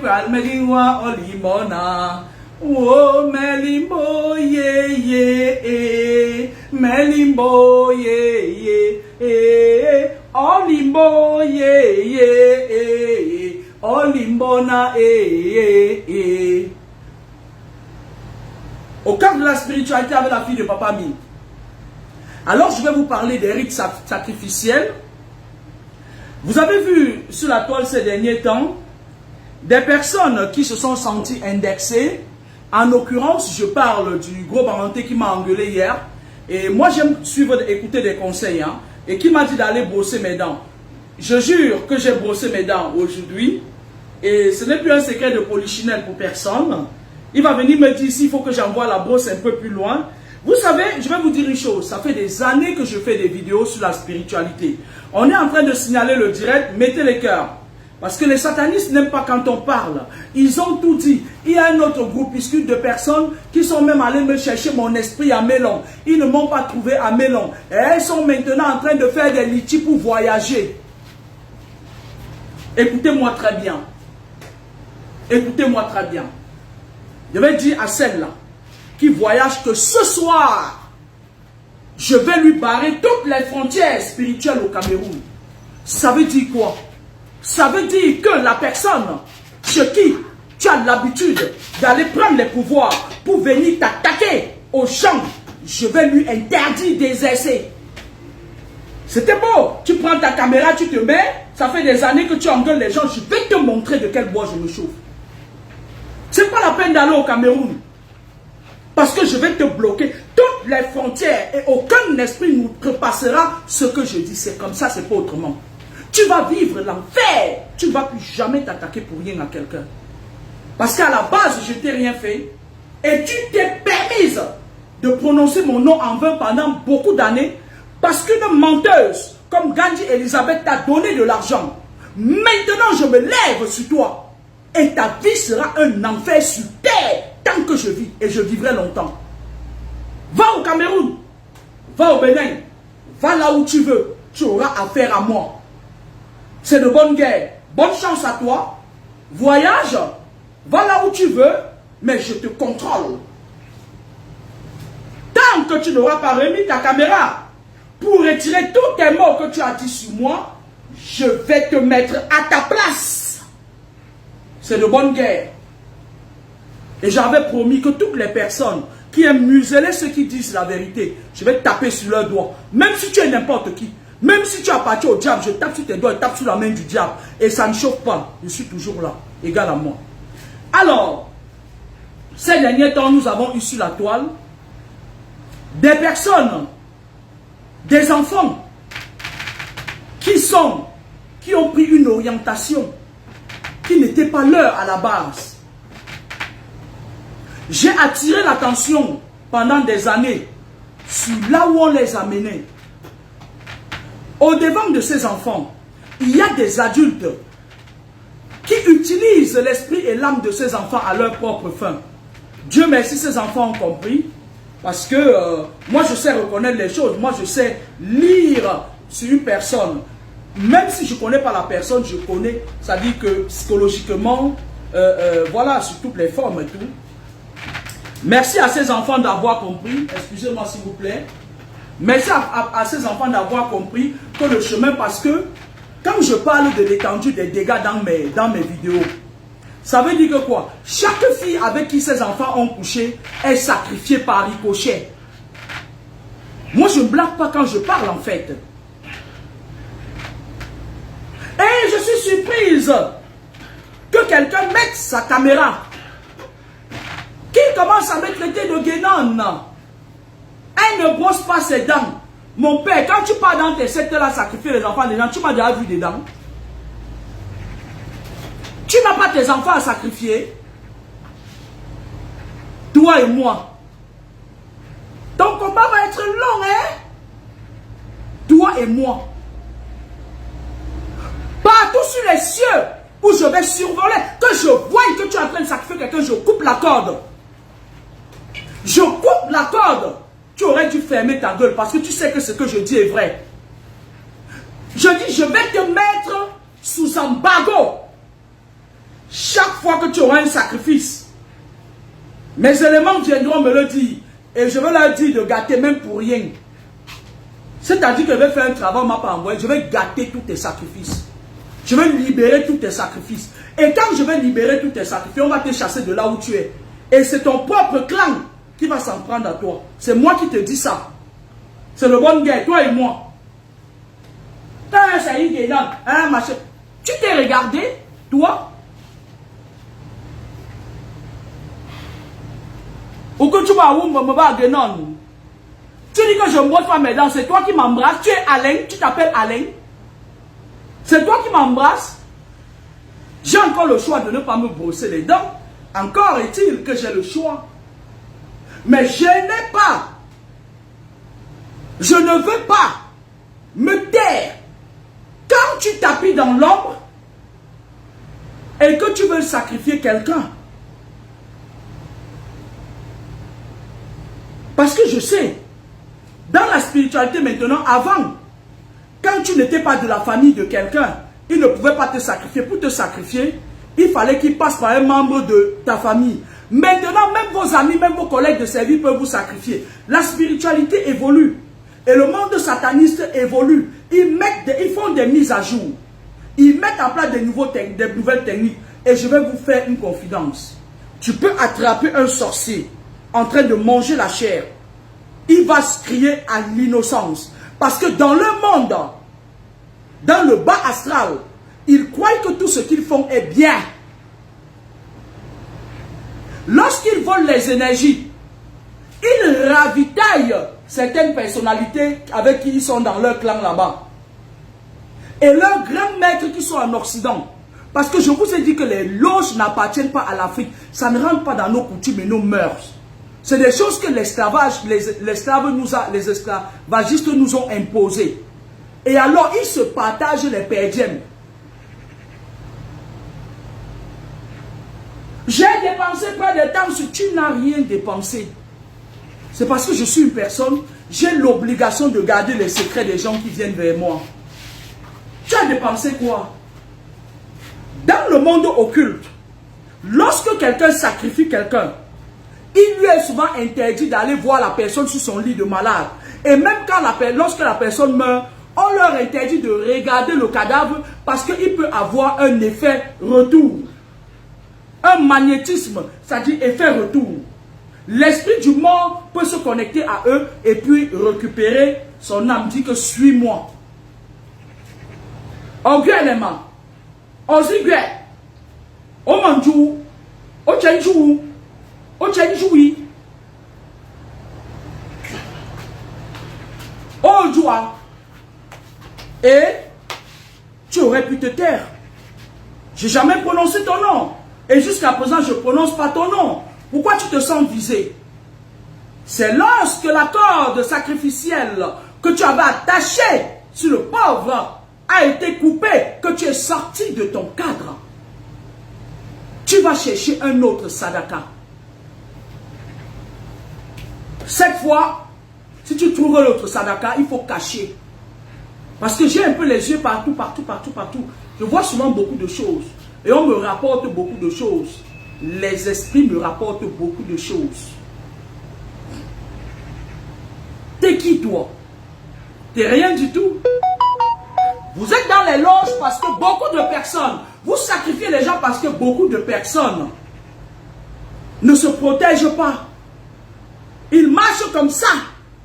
pral meliwa olimona. Oh, melimbo ye ye, melimbo ye ye, olimbo ye ye, olimbona ye. Au cœur de la spiritualité avec la fille de Papa Mi. Alors je vais vous parler des rites sacrificiels. Vous avez vu sur la toile ces derniers temps des personnes qui se sont senties indexées. En l'occurrence, je parle du gros baranté qui m'a engueulé hier. Et moi, j'aime écouter des conseils. Hein, et qui m'a dit d'aller brosser mes dents. Je jure que j'ai brossé mes dents aujourd'hui. Et ce n'est plus un secret de polichinelle pour personne. Il va venir me dire s'il faut que j'envoie la brosse un peu plus loin. Vous savez, je vais vous dire une chose. Ça fait des années que je fais des vidéos sur la spiritualité. On est en train de signaler le direct. Mettez les cœurs. Parce que les satanistes n'aiment pas quand on parle. Ils ont tout dit. Il y a un autre groupuscule de personnes qui sont même allés me chercher mon esprit à Mélon. Ils ne m'ont pas trouvé à Mélon. Et elles sont maintenant en train de faire des litis pour voyager. Écoutez-moi très bien. Écoutez-moi très bien. Je vais dire à celle-là qui voyage que ce soir, je vais lui barrer toutes les frontières spirituelles au Cameroun. Ça veut dire quoi? Ça veut dire que la personne chez qui tu as l'habitude d'aller prendre les pouvoirs pour venir t'attaquer aux champs, je vais lui interdire d'exercer. C'était beau. Tu prends ta caméra, tu te mets, ça fait des années que tu engueules les gens, je vais te montrer de quel bois je me chauffe. C'est pas la peine d'aller au Cameroun. Parce que je vais te bloquer toutes les frontières et aucun esprit ne repassera ce que je dis. C'est comme ça, c'est pas autrement. Tu vas vivre l'enfer. Tu ne vas plus jamais t'attaquer pour rien à quelqu'un. Parce qu'à la base, je t'ai rien fait. Et tu t'es permise de prononcer mon nom en vain pendant beaucoup d'années. Parce qu'une menteuse comme Gandhi Elisabeth t'a donné de l'argent. Maintenant, je me lève sur toi. Et ta vie sera un enfer sur terre tant que je vis. Et je vivrai longtemps. Va au Cameroun. Va au Bénin. Va là où tu veux. Tu auras affaire à moi. C'est de bonne guerre. Bonne chance à toi. Voyage. Va là où tu veux. Mais je te contrôle. Tant que tu n'auras pas remis ta caméra pour retirer tous tes mots que tu as dit sur moi, je vais te mettre à ta place. C'est de bonne guerre. Et j'avais promis que toutes les personnes qui aiment museler ceux qui disent la vérité, je vais taper sur leurs doigts. Même si tu es n'importe qui. Même si tu appartiens au diable, je tape sur tes doigts, je tape sur la main du diable. Et ça ne chauffe pas. Je suis toujours là, égal à moi. Alors, ces derniers temps, nous avons eu sur la toile des personnes, des enfants qui ont pris une orientation qui n'était pas leur à la base. J'ai attiré l'attention pendant des années sur là où on les a menés. Au devant de ces enfants, il y a des adultes qui utilisent l'esprit et l'âme de ces enfants à leur propre fin. Dieu merci, ces enfants ont compris. Parce que moi, je sais reconnaître les choses. Moi, je sais lire sur une personne. Même si je ne connais pas la personne, je connais. Ça dit que psychologiquement, voilà, sur toutes les formes et tout. Merci à ces enfants d'avoir compris. Excusez-moi s'il vous plaît. Merci à ces enfants d'avoir compris que le chemin, parce que quand je parle de l'étendue des dégâts dans mes vidéos, ça veut dire que quoi? Chaque fille avec qui ces enfants ont couché est sacrifiée par ricochet. Moi, je ne blague pas quand je parle en fait. Et je suis surprise que quelqu'un mette sa caméra, qui commence à me traiter de guénon. Elle ne brosse pas ses dents. Mon père, quand tu pars dans tes secteurs-là sacrifier les enfants des gens, tu m'as déjà vu des dents. Tu n'as pas tes enfants à sacrifier. Toi et moi. Ton combat va être long, hein? Toi et moi. Partout sur les cieux où je vais survoler, que je vois que tu es en train de sacrifier quelqu'un, je coupe la corde. Je coupe la corde. Tu aurais dû fermer ta gueule parce que tu sais que ce que je dis est vrai. Je dis, je vais te mettre sous embargo. chaque fois que tu auras un sacrifice, mes éléments viendront me le dire. Et je vais leur dire de gâter même pour rien. C'est-à-dire que je vais faire un travail, on m'a pas envoyé. Je vais gâter tous tes sacrifices. Je vais libérer tous tes sacrifices. Et quand je vais libérer tous tes sacrifices, on va te chasser de là où tu es. Et c'est ton propre clan qui va s'en prendre à toi. C'est moi qui te dis ça. C'est le bon gars, toi et moi. Tu t'es regardé, toi? Ou que tu vas où tu dis que je ne brosse pas mes dents, c'est toi qui m'embrasses. Tu es Alain, tu t'appelles Alain. C'est toi qui m'embrasses. J'ai encore le choix de ne pas me brosser les dents. Encore est-il que j'ai le choix. Mais je n'ai pas. Je ne veux pas me taire. Quand tu t'appuies dans l'ombre et que tu veux sacrifier quelqu'un. Parce que je sais, dans la spiritualité maintenant, avant, quand tu n'étais pas de la famille de quelqu'un, il ne pouvait pas te sacrifier. Pour te sacrifier, il fallait qu'il passe par un membre de ta famille. Maintenant, même vos amis, même vos collègues de service peuvent vous sacrifier. La spiritualité évolue. Et le monde sataniste évolue. Ils font des mises à jour. Ils mettent en place des nouvelles techniques. Et je vais vous faire une confidence. Tu peux attraper un sorcier en train de manger la chair. Il va se crier à l'innocence. Parce que dans le monde, dans le bas astral, ils croient que tout ce qu'ils font est bien. Lorsqu'ils volent les énergies, ils ravitaillent certaines personnalités avec qui ils sont dans leur clan là-bas. Et leurs grands maîtres qui sont en Occident. Parce que je vous ai dit que les loges n'appartiennent pas à l'Afrique. Ça ne rentre pas dans nos coutumes et nos mœurs. C'est des choses que les esclavagistes nous ont imposées. Et alors, ils se partagent les perdièmes. J'ai dépensé près de temps si tu n'as rien dépensé. C'est parce que je suis une personne, j'ai l'obligation de garder les secrets des gens qui viennent vers moi. Tu as dépensé quoi? Dans le monde occulte, lorsque quelqu'un sacrifie quelqu'un, il lui est souvent interdit d'aller voir la personne sur son lit de malade. Et même lorsque la personne meurt, on leur interdit de regarder le cadavre parce qu'il peut avoir un effet retour. Un magnétisme, c'est-à-dire effet retour. L'esprit du mort peut se connecter à eux et puis récupérer son âme. Dit que suis-moi. Orgueillement. Ozigue. Omanjou. Ochenjou. Ochenjoui. Ojoua. Et tu aurais pu te taire. J'ai jamais prononcé ton nom. Et jusqu'à présent, je ne prononce pas ton nom. Pourquoi tu te sens visé? C'est lorsque la corde sacrificielle que tu avais attachée sur le pauvre a été coupée que tu es sorti de ton cadre. Tu vas chercher un autre sadaka. Cette fois, si tu trouves l'autre sadaka, il faut cacher. Parce que j'ai un peu les yeux partout, partout, partout, partout. Je vois souvent beaucoup de choses. Et on me rapporte beaucoup de choses. Les esprits me rapportent beaucoup de choses. T'es qui toi? T'es rien du tout. Vous êtes dans les loges parce que beaucoup de personnes, vous sacrifiez les gens parce que beaucoup de personnes ne se protègent pas. Ils marchent comme ça,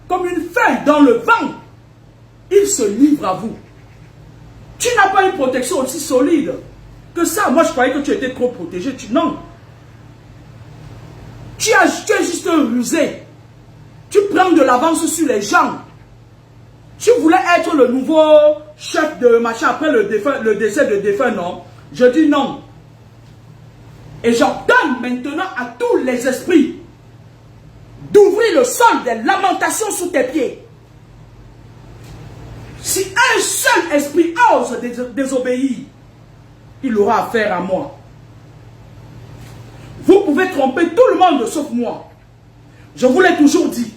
comme une feuille dans le vent. Ils se livrent à vous. Tu n'as pas une protection aussi solide que ça. Moi, je croyais que tu étais trop protégé. Non. Tu es juste rusé. Tu prends de l'avance sur les gens. Tu voulais être le nouveau chef de machin après le décès de défunt, non? Je dis non. Et j'ordonne maintenant à tous les esprits d'ouvrir le sol des lamentations sous tes pieds. Si un seul esprit ose désobéir, il aura affaire à moi. Vous pouvez tromper tout le monde sauf moi. Je vous l'ai toujours dit.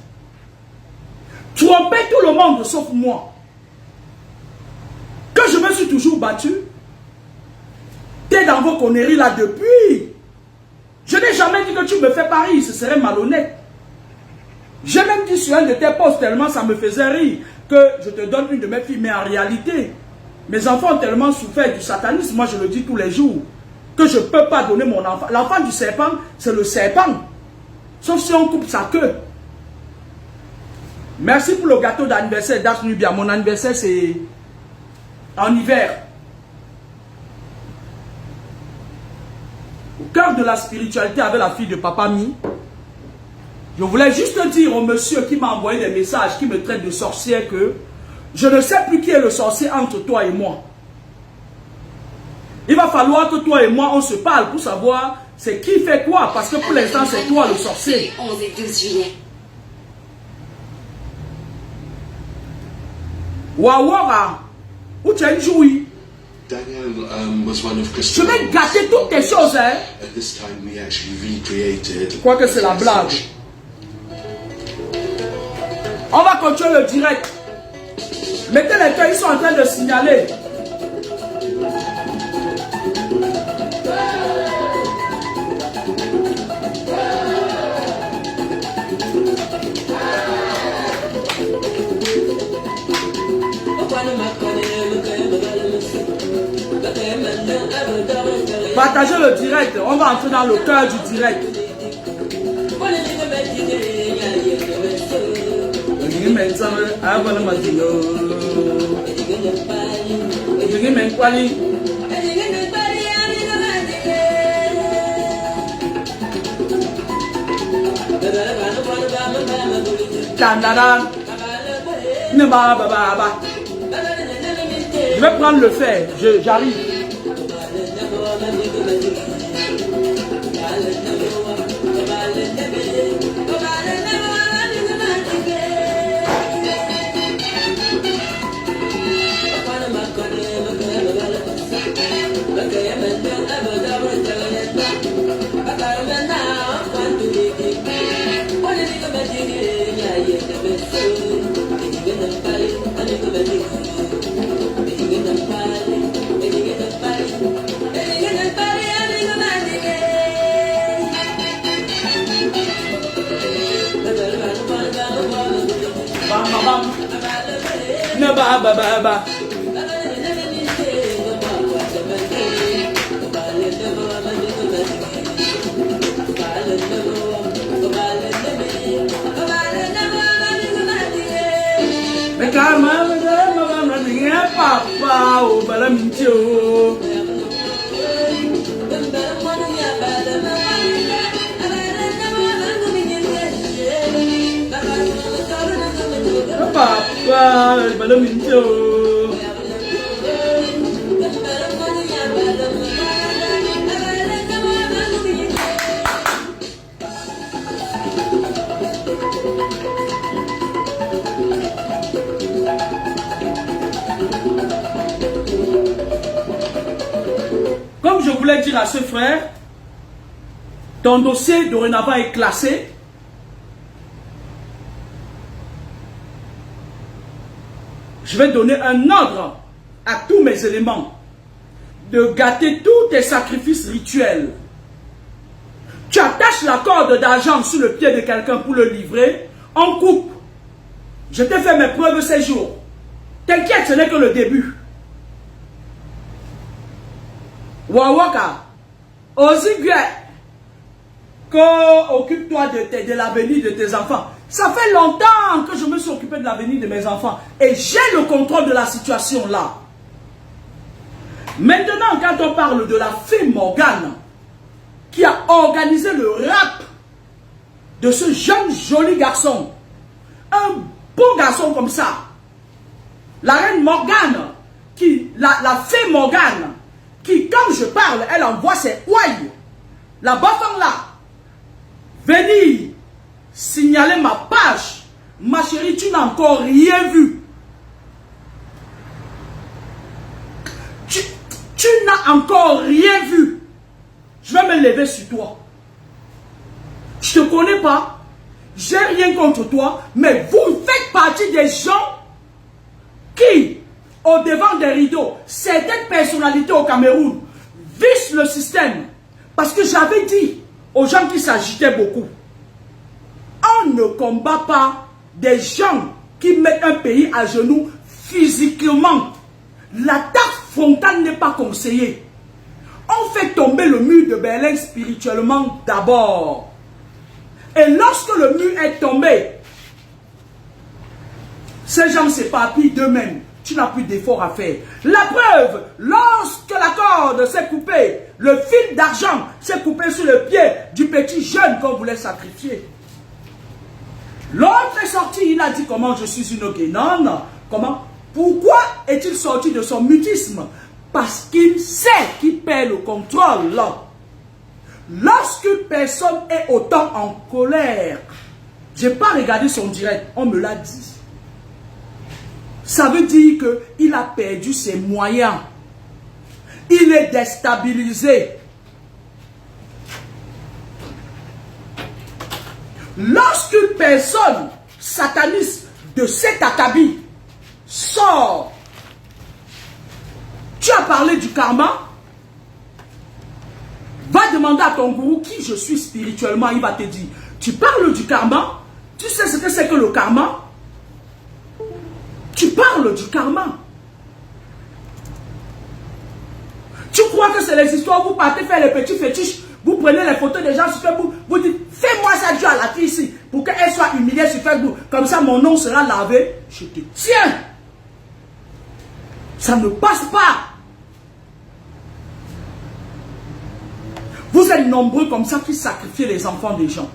Tromper tout le monde sauf moi. Que je me suis toujours battu. Tes Arrêtez dans vos conneries là depuis. Je n'ai jamais dit que tu me fais pari, ce serait malhonnête. J'ai même dit sur un de tes posts tellement ça me faisait rire que je te donne une de mes filles. Mais en réalité, mes enfants ont tellement souffert du satanisme, moi je le dis tous les jours, que je ne peux pas donner mon enfant. L'enfant du serpent, c'est le serpent. Sauf si on coupe sa queue. Merci pour le gâteau d'anniversaire d'Asnubia. Mon anniversaire c'est en hiver. Au cœur de la spiritualité avec la fille de Papa Mi, je voulais juste dire au monsieur qui m'a envoyé des messages, qui me traite de sorcière, que je ne sais plus qui est le sorcier entre toi et moi. Il va falloir que toi et moi, on se parle pour savoir c'est qui fait quoi. Parce que pour l'instant, c'est toi le sorcier. 11 et 12 juillet. Wawara, où tu as une jouie. Daniel was one of Je vais gâter toutes tes choses, hein. At this time we actually recreated. Je crois que c'est la blague. On va continuer le direct. Mettez les cœurs, ils sont en train de signaler. Partagez le direct, on va entrer dans le cœur du direct. Je vais prendre le fer, j'arrive. Mais carrément, papa, oh, balamintio. Papa, balamintio. Comme je voulais dire à ce frère, ton dossier dorénavant est classé. Je vais donner un ordre à tous mes éléments de gâter tous tes sacrifices rituels. Tu attaches la corde d'argent sur le pied de quelqu'un pour le livrer, on coupe. Je t'ai fait mes preuves ces jours. T'inquiète, ce n'est que le début. Wawaka, Ozigwe, occupe-toi de l'avenir de tes enfants. Ça fait longtemps que je me suis occupé de l'avenir de mes enfants et j'ai le contrôle de la situation là. Maintenant, quand on parle de la fée Morgane qui a organisé le rap de ce jeune joli garçon, un beau garçon comme ça, la reine Morgane, la fée Morgane, qui, quand je parle, elle envoie ses ouailles. La bafang là, venir signaler ma page. Ma chérie, tu n'as encore rien vu. Tu n'as encore rien vu. Je vais me lever sur toi. Je ne te connais pas. J'ai rien contre toi. Mais vous faites partie des gens qui, au devant des rideaux, certaines personnalités au Cameroun visse le système. Parce que j'avais dit aux gens qui s'agitaient beaucoup, on ne combat pas des gens qui mettent un pays à genoux physiquement. L'attaque frontale n'est pas conseillée. On fait tomber le mur de Berlin spirituellement d'abord. Et lorsque le mur est tombé, ces gens s'éparpillent d'eux-mêmes. Tu n'as plus d'effort à faire. La preuve, lorsque la corde s'est coupée, le fil d'argent s'est coupé sur le pied du petit jeune qu'on voulait sacrifier. L'autre est sorti, il a dit comment je suis une guénonne. Comment? Pourquoi est-il sorti de son mutisme? Parce qu'il sait qu'il perd le contrôle. Lorsque personne est autant en colère, je n'ai pas regardé son direct, on me l'a dit. Ça veut dire qu'il a perdu ses moyens. Il est déstabilisé. Lorsqu'une personne sataniste de cet acabit sort, tu as parlé du karma, va demander à ton gourou qui je suis spirituellement, il va te dire, tu parles du karma, tu sais ce que c'est que le karma? Tu parles du karma. Tu crois que c'est les histoires, vous partez faire les petits fétiches, vous prenez les photos des gens sur Facebook, vous dites, fais-moi ça Dieu à la fille ici, pour qu'elle soit humiliée sur Facebook, comme ça mon nom sera lavé, je te tiens. Ça ne passe pas. Vous êtes nombreux comme ça qui sacrifiez les enfants des gens.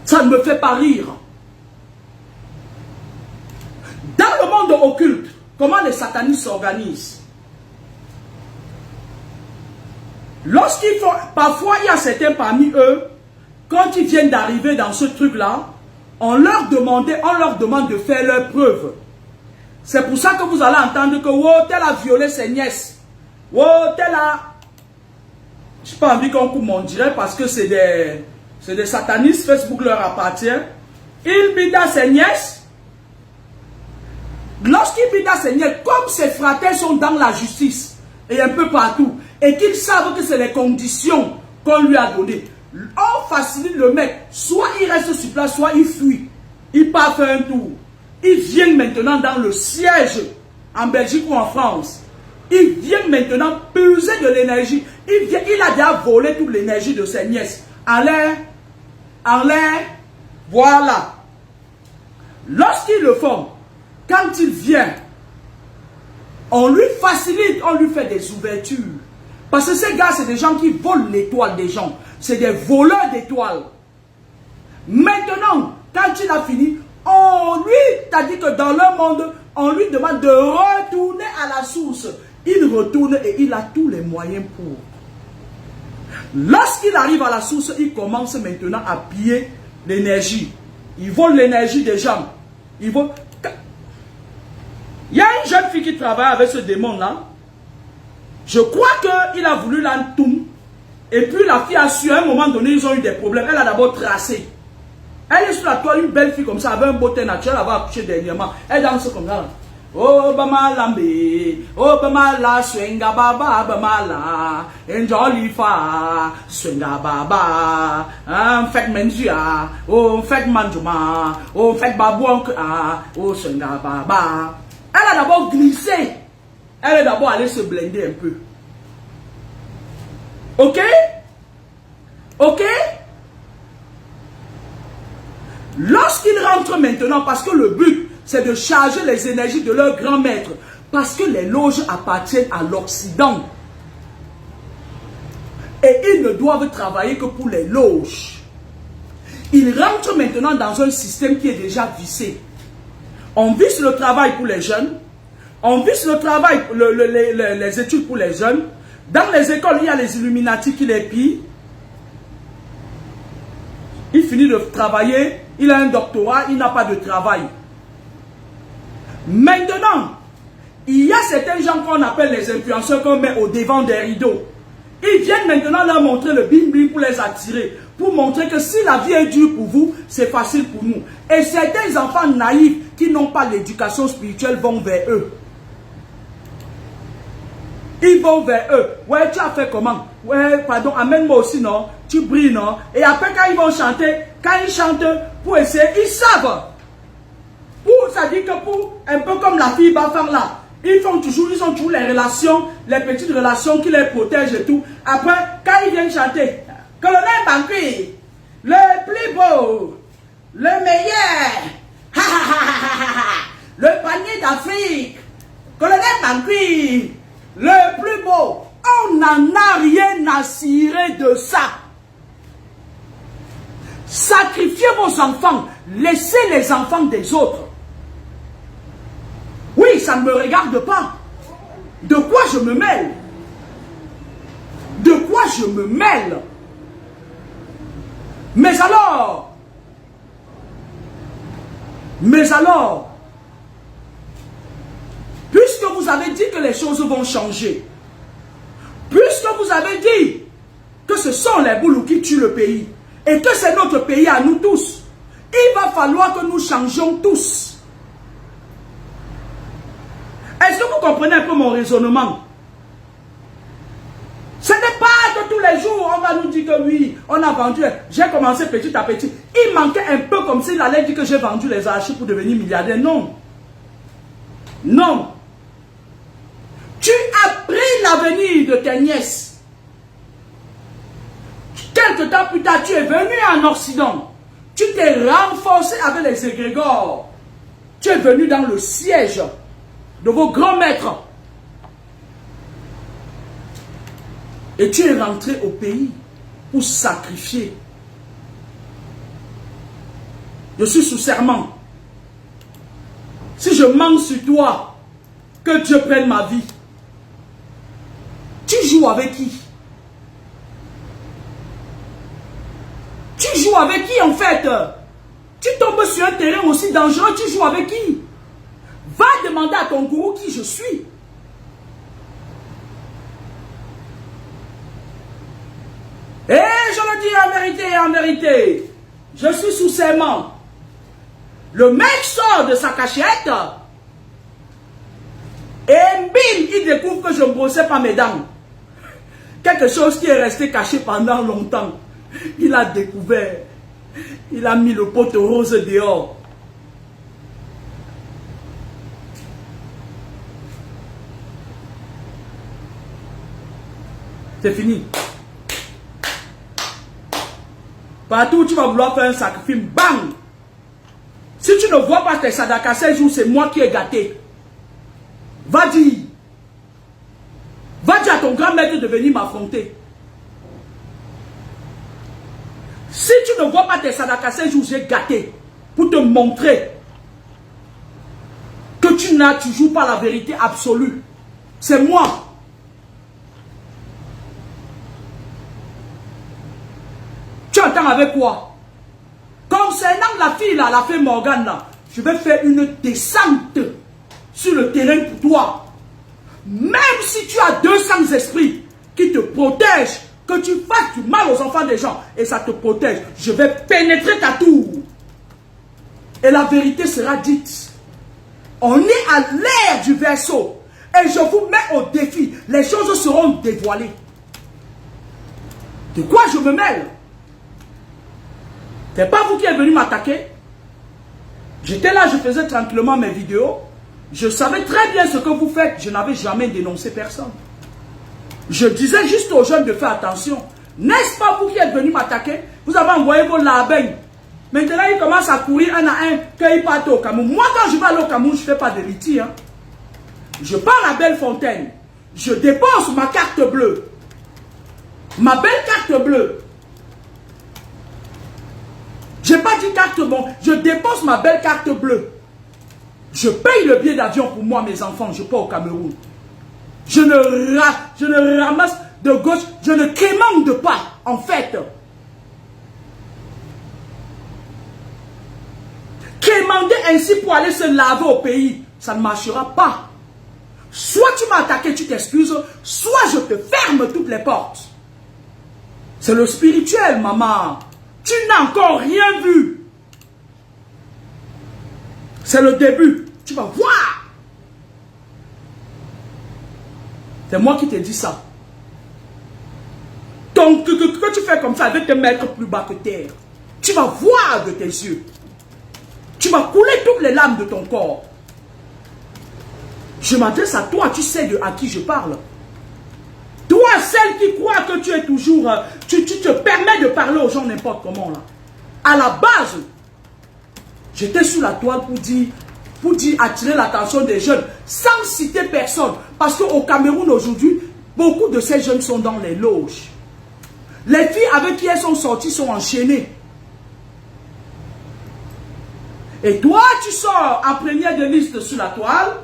Ça ne me fait pas rire. Dans le monde occulte, comment les satanistes s'organisent? Lorsqu'ils font, parfois il y a certains parmi eux, quand ils viennent d'arriver dans ce truc-là, on leur demande de faire leurs preuves. C'est pour ça que vous allez entendre que oh, tel a violé ses nièces. Oh, tel a... Je n'ai pas envie qu'on coupe mon direct parce que c'est des satanistes, Facebook leur appartient. Il bida ses nièces. Lorsqu'il bida ses nièces, comme ses frères sont dans la justice et un peu partout, et qu'ils savent que c'est les conditions qu'on lui a données, on facilite le mec. Soit il reste sur place, soit il fuit. Il part faire un tour. Il vient maintenant dans le siège en Belgique ou en France. Il vient maintenant puiser de l'énergie. Il a déjà volé toute l'énergie de ses nièces. En l'air, voilà. Lorsqu'ils le font, quand il vient, on lui facilite, on lui fait des ouvertures. Parce que ces gars, c'est des gens qui volent l'étoile des gens. C'est des voleurs d'étoiles. Maintenant, quand il a fini, on lui t'a dit que dans le monde, on lui demande de retourner à la source. Il retourne et il a tous les moyens pour. Lorsqu'il arrive à la source, il commence maintenant à piller l'énergie. Il vole l'énergie des gens. Il vole... Il y a une jeune fille qui travaille avec ce démon-là. Je crois qu'il a voulu l'entoum. Et puis la fille a su, à un moment donné, ils ont eu des problèmes. Elle a d'abord tracé. Elle est sur la toile, une belle fille comme ça, avec un beau teint naturel, elle va accoucher dernièrement. Elle danse comme ça. Oh, bama lambe, oh, bama la, swenga baba, bama la, enjoli fa, swenga baba, fait menjia, oh, fait manjuma, oh, fait babouank, oh, swenga baba. Elle a d'abord glissé. Elle est d'abord allée se blender un peu. Ok? Ok? Lorsqu'ils rentrent maintenant, parce que le but, c'est de charger les énergies de leur grand maître, parce que les loges appartiennent à l'Occident. Et ils ne doivent travailler que pour les loges. Ils rentrent maintenant dans un système qui est déjà vissé. On visse le travail pour les jeunes. On visse le travail, les études pour les jeunes. Dans les écoles, il y a les Illuminati qui les pillent. Il finit de travailler, il a un doctorat, il n'a pas de travail. Maintenant, il y a certains gens qu'on appelle les influenceurs qu'on met au devant des rideaux. Ils viennent maintenant leur montrer le bling bling pour les attirer. pour montrer que si la vie est dure pour vous, c'est facile pour nous. Et certains enfants naïfs qui n'ont pas l'éducation spirituelle vont vers eux. Ils vont vers eux. Ouais, tu as fait comment? Ouais, pardon, amène-moi aussi, non? Tu brilles, non? Et après, quand ils vont chanter, quand ils chantent pour essayer, ils savent. Ça dit que pour, un peu comme la fille Bafang là, ils ont toujours les relations, les petites relations qui les protègent et tout. Après, quand ils viennent chanter, Colonel Bankui, le plus beau, le meilleur, le panier d'Afrique, Colonel Bankui, le plus beau, on n'en a rien à cirer de ça. Sacrifiez vos enfants, laissez les enfants des autres. Oui, ça ne me regarde pas. De quoi je me mêle? De quoi je me mêle? Mais alors, puisque vous avez dit que les choses vont changer, puisque vous avez dit que ce sont les boulous qui tuent le pays, et que c'est notre pays à nous tous, il va falloir que nous changions tous. Est-ce que vous comprenez un peu mon raisonnement? Ce n'est pas que tous les jours on va nous dire que oui, on a vendu. J'ai commencé petit à petit. Il manquait un peu comme s'il allait dire que j'ai vendu les archives pour devenir milliardaire. Non. Non. Tu as pris l'avenir de tes nièces. Quelque temps plus tard, tu es venu en Occident. Tu t'es renforcé avec les égrégores. Tu es venu dans le siège de vos grands maîtres. Et tu es rentré au pays pour sacrifier. Je suis sous serment. Si je mens sur toi, que Dieu prenne ma vie. Tu joues avec qui? Tu joues avec qui en fait? Tu tombes sur un terrain aussi dangereux, tu joues avec qui? Va demander à ton gourou qui je suis. Et je le dis en vérité, je suis sous serment. Le mec sort de sa cachette et bim, il découvre que je ne brossais pas mes dents. Quelque chose qui est resté caché pendant longtemps. Il a découvert. Il a mis le pot rose dehors. C'est fini. Partout où tu vas vouloir faire un sacrifice, bang! Si tu ne vois pas tes sadakas 16 jours, c'est moi qui ai gâté. Va dire. Va dire à ton grand maître de venir m'affronter. Si tu ne vois pas tes sadakas 16 jours, j'ai gâté. Pour te montrer que tu ne joues pas la vérité absolue. C'est moi. Tu entends avec quoi? Concernant la fille là, la fée Morgane là, je vais faire une descente sur le terrain pour toi. Même si tu as 200 esprits qui te protègent, que tu fasses du mal aux enfants des gens, et ça te protège, je vais pénétrer ta tour. Et la vérité sera dite. On est à l'ère du Verseau. Et je vous mets au défi. Les choses seront dévoilées. De quoi je me mêle? C'est pas vous qui êtes venu m'attaquer. J'étais là, je faisais tranquillement mes vidéos. Je savais très bien ce que vous faites. Je n'avais jamais dénoncé personne. Je disais juste aux jeunes de faire attention. N'est-ce pas vous qui êtes venu m'attaquer? Vous avez envoyé vos labins. Maintenant, ils commencent à courir un à un quand ils partent au Cameroun. Moi, quand je vais aller au Cameroun, je ne fais pas de liti. Hein. Je pars à Bellefontaine. Je dépose ma carte bleue. Ma belle carte bleue. Je n'ai pas dit carte bon. Je dépose ma belle carte bleue. Je paye le billet d'avion pour moi, mes enfants. Je pars au Cameroun. Je ne ramasse de gauche. Je ne quémande pas, en fait. Quémander ainsi pour aller se laver au pays, ça ne marchera pas. Soit tu m'as attaqué, tu t'excuses, soit je te ferme toutes les portes. C'est le spirituel, maman. Tu n'as encore rien vu. C'est le début. Tu vas voir. C'est moi qui te dis ça. Donc, que tu fais comme ça, je vais te mettre plus bas que terre. Tu vas voir de tes yeux. Tu vas couler toutes les larmes de ton corps. Je m'adresse à toi, tu sais à qui je parle. Toi, celle qui croit que tu es toujours... Tu te permets de parler aux gens n'importe comment, là. À la base, j'étais sur la toile pour dire attirer l'attention des jeunes, sans citer personne. Parce qu'au Cameroun, aujourd'hui, beaucoup de ces jeunes sont dans les loges. Les filles avec qui elles sont sorties sont enchaînées. Et toi, tu sors en première de liste sur la toile,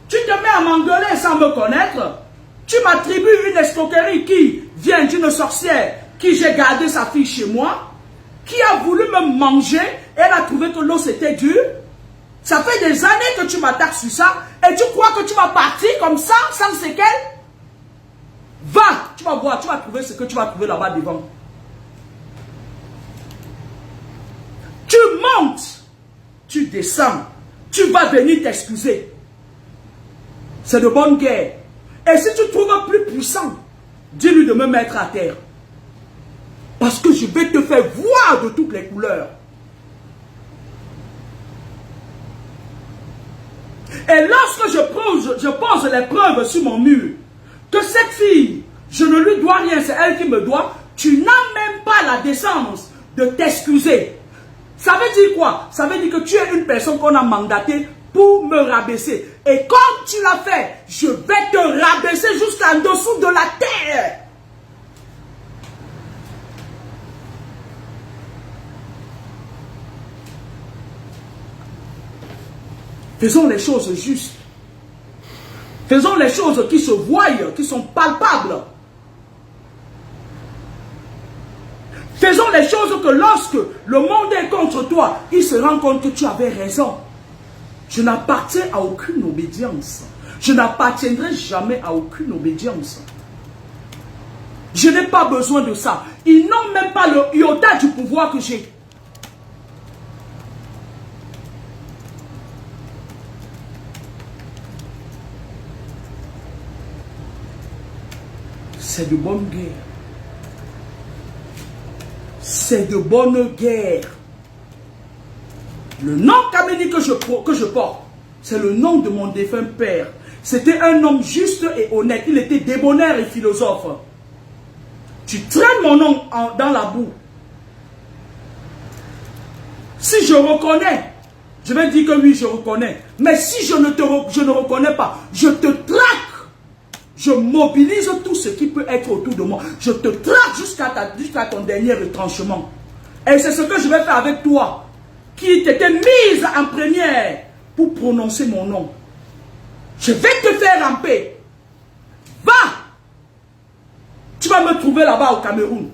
tu te mets à m'engueuler sans me connaître, tu m'attribues une escroquerie qui vient d'une sorcière qui j'ai gardé sa fille chez moi, qui a voulu me manger, elle a trouvé que l'eau c'était dur. Ça fait des années que tu m'attaques sur ça, et tu crois que tu vas partir comme ça, sans séquelles? Va, tu vas voir, tu vas trouver ce que tu vas trouver là-bas devant. Tu montes. Tu descends, tu vas venir t'excuser. C'est de bonne guerre. Et si tu trouves plus puissant, dis-lui de me mettre à terre. Parce que je vais te faire voir de toutes les couleurs. Et lorsque je pose les preuves sur mon mur, que cette fille, je ne lui dois rien, c'est elle qui me doit, tu n'as même pas la décence de t'excuser. Ça veut dire quoi? Ça veut dire que tu es une personne qu'on a mandatée pour me rabaisser. Et comme tu l'as fait, je vais te rabaisser jusqu'en dessous de la terre. Faisons les choses justes. Faisons les choses qui se voient, qui sont palpables. Faisons les choses que lorsque le monde est contre toi, il se rend compte que tu avais raison. Je n'appartiens à aucune obédience. Je n'appartiendrai jamais à aucune obédience. Je n'ai pas besoin de ça. Ils n'ont même pas le iota du pouvoir que j'ai. C'est de bonne guerre. C'est de bonne guerre. Le nom Kameni que je porte, c'est le nom de mon défunt père. C'était un homme juste et honnête. Il était débonnaire et philosophe. Tu traînes mon nom dans la boue. Si je reconnais, je vais dire que oui, je reconnais. Mais si je ne reconnais pas, je te traque. Je mobilise tout ce qui peut être autour de moi. Je te traque jusqu'à ton dernier retranchement. Et c'est ce que je vais faire avec toi, qui t'étais mise en première pour prononcer mon nom. Je vais te faire ramper. Va! Tu vas me trouver là-bas au Cameroun.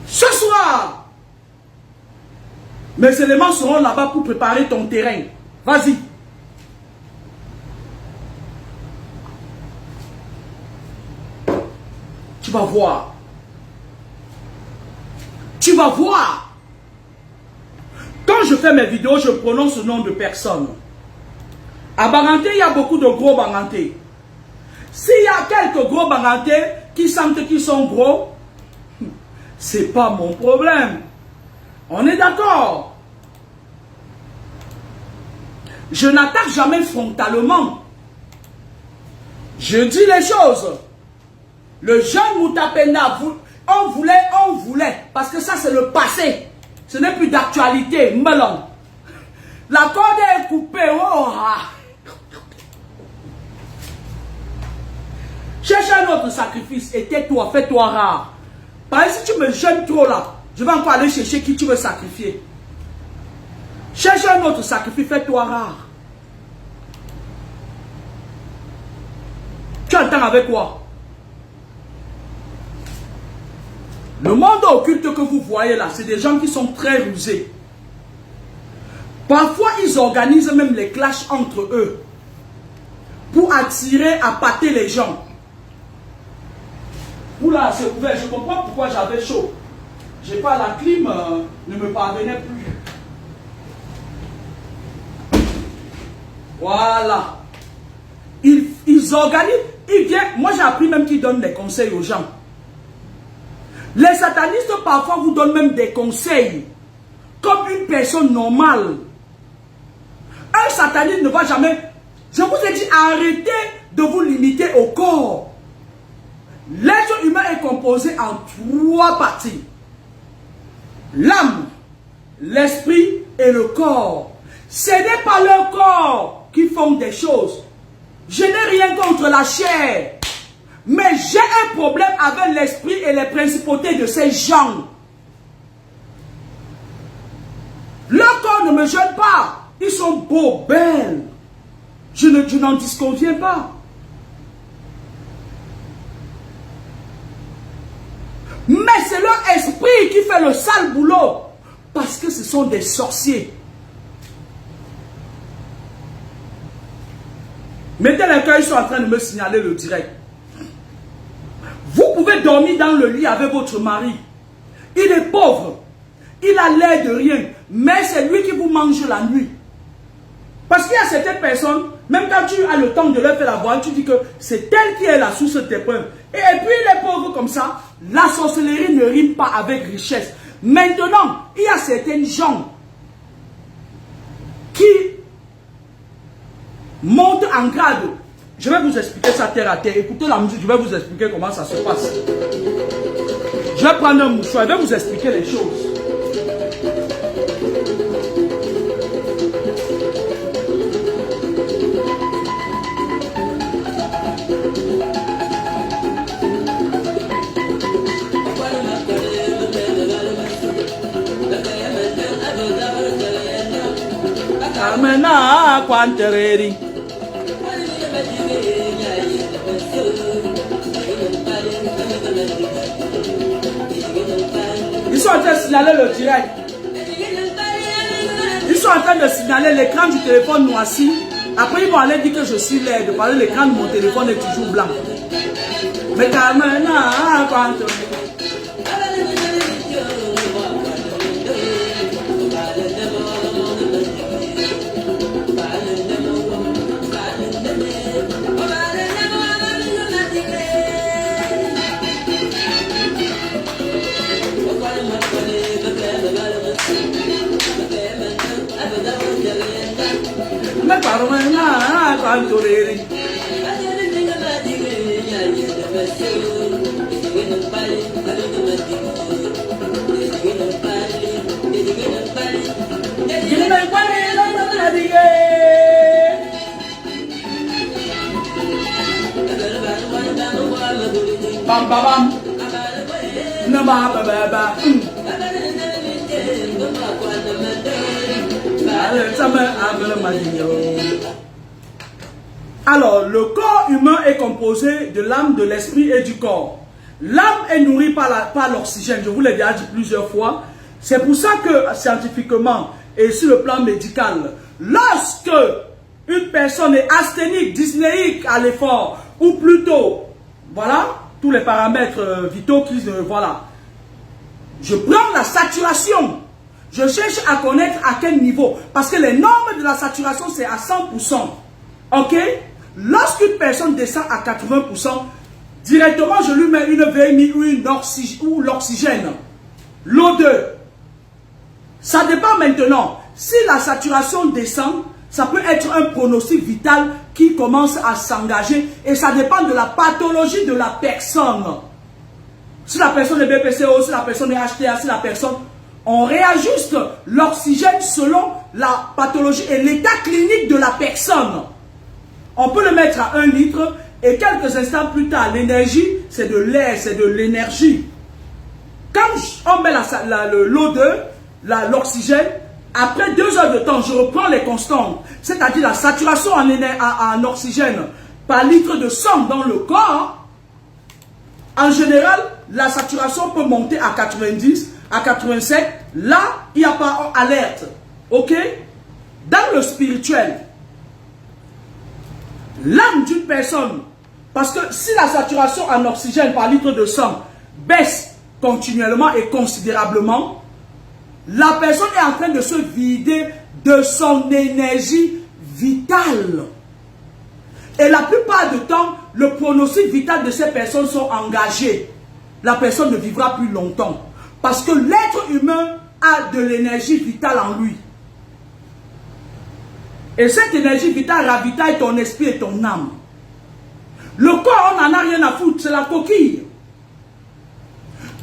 Ce soir, mes éléments seront là-bas pour préparer ton terrain. Vas-y. Tu vas voir. Tu vas voir. Quand je fais mes vidéos, je prononce le nom de personne. À Baranté, il y a beaucoup de gros Baranté. S'il y a quelques gros Baranté qui sentent qu'ils sont gros, c'est pas mon problème. On est d'accord. Je n'attaque jamais frontalement. Je dis les choses. Le jeune Moutapenda, on voulait, parce que ça c'est le passé. Ce n'est plus d'actualité, melon. La corde est coupée, oh ah. Cherche un autre sacrifice et tais-toi, fais-toi rare. Par exemple, si tu me gênes trop là, je vais encore aller chercher qui tu veux sacrifier. Cherche un autre sacrifice, fais-toi rare. Tu entends avec quoi? Le monde occulte que vous voyez là, c'est des gens qui sont très rusés. Parfois, ils organisent même les clashs entre eux pour attirer, appâter les gens. Oula, c'est ouvert, je comprends pourquoi j'avais chaud. J'ai pas la clim, ne me parvenait plus. Voilà. Ils organisent, ils viennent. Moi j'ai appris même qu'ils donnent des conseils aux gens. Les satanistes parfois vous donnent même des conseils. Comme une personne normale. Un sataniste ne va jamais... Je vous ai dit, arrêtez de vous limiter au corps. L'être humain est composé en 3 parties. L'âme, l'esprit et le corps. Ce n'est pas le corps qui font des choses. Je n'ai rien contre la chair. Mais j'ai un problème avec l'esprit et les principautés de ces gens. Leur corps ne me gêne pas. Ils sont beaux, belles. Je n'en disconviens pas. Mais c'est leur esprit qui fait le sale boulot. Parce que ce sont des sorciers. Mettez les cœurs, ils sont en train de me signaler le direct. Vous pouvez dormir dans le lit avec votre mari. Il est pauvre. Il a l'air de rien. Mais c'est lui qui vous mange la nuit. Parce qu'il y a certaines personnes, même quand tu as le temps de leur faire la voix, tu dis que c'est elle qui est la source de tes problèmes. Et puis il est pauvre comme ça. La sorcellerie ne rime pas avec richesse. Maintenant, il y a certaines gens qui montent en grade. Je vais vous expliquer ça terre à terre. Écoutez la musique, je vais vous expliquer comment ça se passe. Je vais prendre un mouchoir, je vais vous expliquer les choses. Ils sont en train de signaler le direct. Ils sont en train de signaler l'écran du téléphone noirci. Après ils vont aller dire que je suis laide parce que l'écran de mon téléphone est toujours blanc. Mais quand même, bam bam bam. Alors, le corps humain est composé de l'âme, de l'esprit et du corps. L'âme est nourrie par l'oxygène, je vous l'ai déjà dit plusieurs fois. C'est pour ça que scientifiquement et sur le plan médical, lorsque une personne est asthénique, dyspnéique à l'effort, ou plutôt, voilà, tous les paramètres vitaux qui, voilà, je prends la saturation. Je cherche à connaître à quel niveau. Parce que les normes de la saturation, c'est à 100%. Ok? Lorsqu'une personne descend à 80%, directement, je lui mets une VMI ou l'oxygène. L'O2. Ça dépend maintenant. Si la saturation descend, ça peut être un pronostic vital qui commence à s'engager. Et ça dépend de la pathologie de la personne. Si la personne est BPCO, si la personne est HTA, si la personne... On réajuste l'oxygène selon la pathologie et l'état clinique de la personne. On peut le mettre à 1 litre et quelques instants plus tard, l'énergie, c'est de l'air, c'est de l'énergie. Quand on met l'O2, l'oxygène, après 2 heures de temps, je reprends les constantes, c'est-à-dire la saturation en oxygène par litre de sang dans le corps. En général, la saturation peut monter à 90, à 87. Là, il n'y a pas alerte. Ok? Dans le spirituel, l'âme d'une personne, parce que si la saturation en oxygène par litre de sang baisse continuellement et considérablement, la personne est en train de se vider de son énergie vitale. Et la plupart du temps, le pronostic vital de ces personnes sont engagés. La personne ne vivra plus longtemps. Parce que l'être humain a de l'énergie vitale en lui. Et cette énergie vitale ravitaille ton esprit et ton âme. Le corps, on n'en a rien à foutre, c'est la coquille.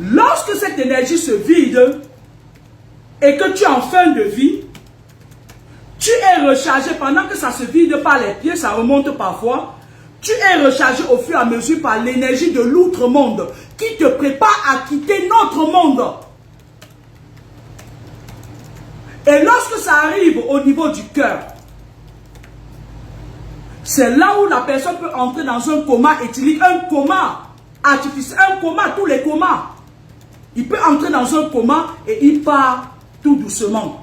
Lorsque cette énergie se vide et que tu es en fin de vie, tu es rechargé pendant que ça se vide par les pieds, ça remonte parfois. Tu es rechargé au fur et à mesure par l'énergie de l'outre-monde qui te prépare à quitter notre monde. Et lorsque ça arrive au niveau du cœur, c'est là où la personne peut entrer dans un coma éthylique, un coma artificiel, un coma, tous les comas. Il peut entrer dans un coma et il part tout doucement.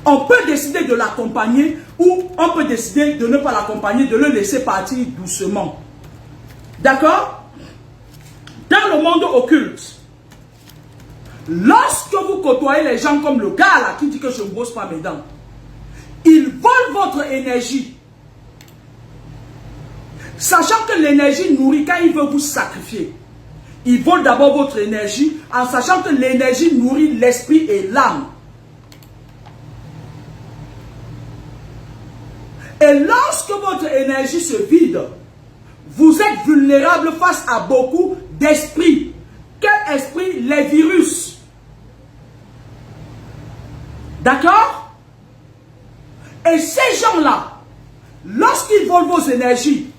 On peut décider de l'accompagner ou on peut décider de ne pas l'accompagner, de le laisser partir doucement. D'accord? Dans le monde occulte, lorsque vous côtoyez les gens comme le gars là qui dit que je ne brosse pas mes dents, ils volent votre énergie. Sachant que l'énergie nourrit quand il veut vous sacrifier. Il vole d'abord votre énergie en sachant que l'énergie nourrit l'esprit et l'âme. Et lorsque votre énergie se vide, vous êtes vulnérable face à beaucoup d'esprits. Quel esprit? Les virus. D'accord? Et ces gens-là, lorsqu'ils volent vos énergies,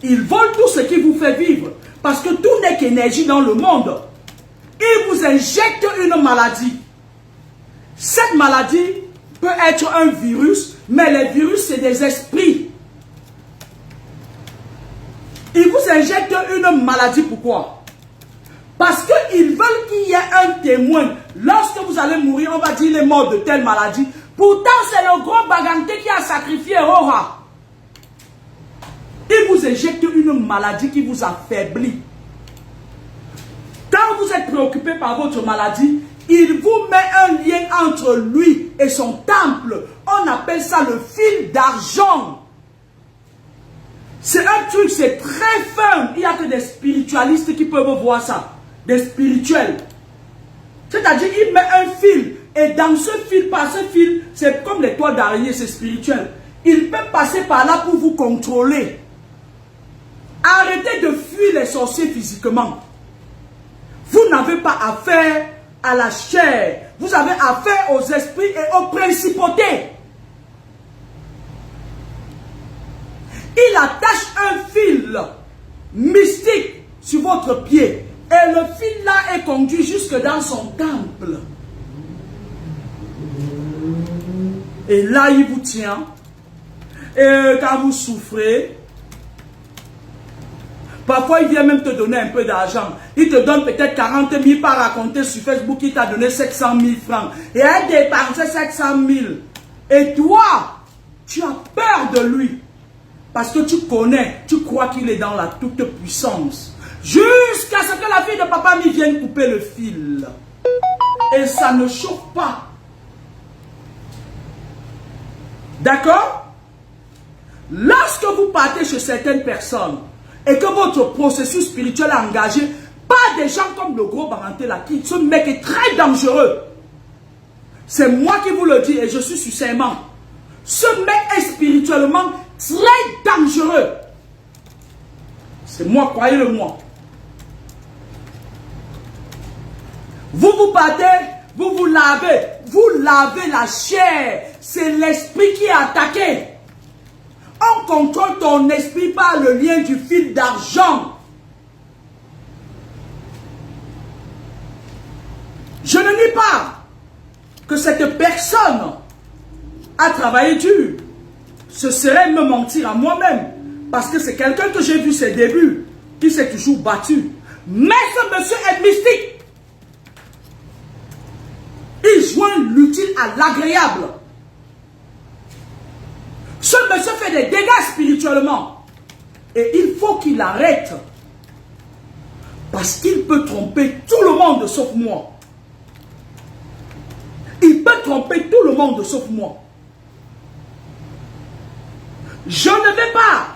ils volent tout ce qui vous fait vivre. Parce que tout n'est qu'énergie dans le monde. Ils vous injectent une maladie. Cette maladie peut être un virus, mais les virus, c'est des esprits. Ils vous injectent une maladie. Pourquoi? Parce qu'ils veulent qu'il y ait un témoin. Lorsque vous allez mourir, on va dire qu'il est mort de telle maladie. Pourtant, c'est le gros Baganté qui a sacrifié Roha. Il vous injecte une maladie qui vous affaiblit. Quand vous êtes préoccupé par votre maladie, il vous met un lien entre lui et son temple. On appelle ça le fil d'argent. C'est un truc, c'est très fin. Il n'y a que des spiritualistes qui peuvent voir ça. Des spirituels. C'est-à-dire, il met un fil. Et dans ce fil, par ce fil, c'est comme les toiles d'araignée, c'est spirituel. Il peut passer par là pour vous contrôler. Arrêtez de fuir les sorciers physiquement. Vous n'avez pas affaire à la chair. Vous avez affaire aux esprits et aux principautés. Il attache un fil mystique sur votre pied. Et le fil là est conduit jusque dans son temple. Et là, il vous tient. Et quand vous souffrez, parfois, il vient même te donner un peu d'argent. Il te donne peut-être 40 000 par raconter sur Facebook. Il t'a donné 700 000 francs. Et elle a dépensé 700 000. Et toi, tu as peur de lui. Parce que tu connais, tu crois qu'il est dans la toute puissance. Jusqu'à ce que la fille de papa mi vienne couper le fil. Et ça ne chauffe pas. D'accord? Lorsque vous partez chez certaines personnes, et que votre processus spirituel est engagé par des gens comme le gros Baranté là, qui ce mec est très dangereux. C'est moi qui vous le dis et je suis sur serment. Ce mec est spirituellement très dangereux. C'est moi, croyez-le moi. Vous partez, vous lavez la chair. C'est l'esprit qui est attaqué. On contrôle ton esprit par le lien du fil d'argent. Je ne nie pas que cette personne a travaillé dur. Ce serait me mentir à moi-même. Parce que c'est quelqu'un que j'ai vu ses débuts, qui s'est toujours battu. Mais ce monsieur est mystique. Il joint l'utile à l'agréable. Ce monsieur fait des dégâts spirituellement. Et il faut qu'il arrête. Parce qu'il peut tromper tout le monde sauf moi. Il peut tromper tout le monde sauf moi. Je ne vais pas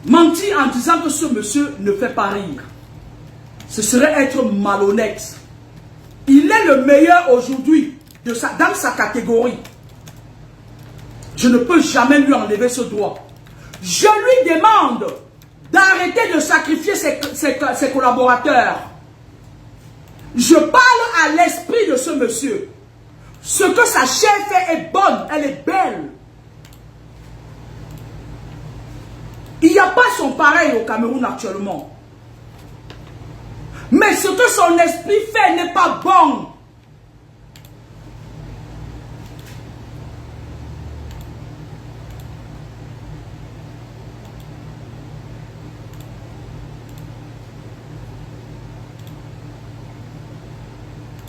mentir en disant que ce monsieur ne fait pas rire. Ce serait être malhonnête. Il est le meilleur aujourd'hui dans sa catégorie. Je ne peux jamais lui enlever ce droit. Je lui demande d'arrêter de sacrifier ses collaborateurs. Je parle à l'esprit de ce monsieur. Ce que sa chair fait est bonne, elle est belle. Il n'y a pas son pareil au Cameroun actuellement. Mais ce que son esprit fait n'est pas bon.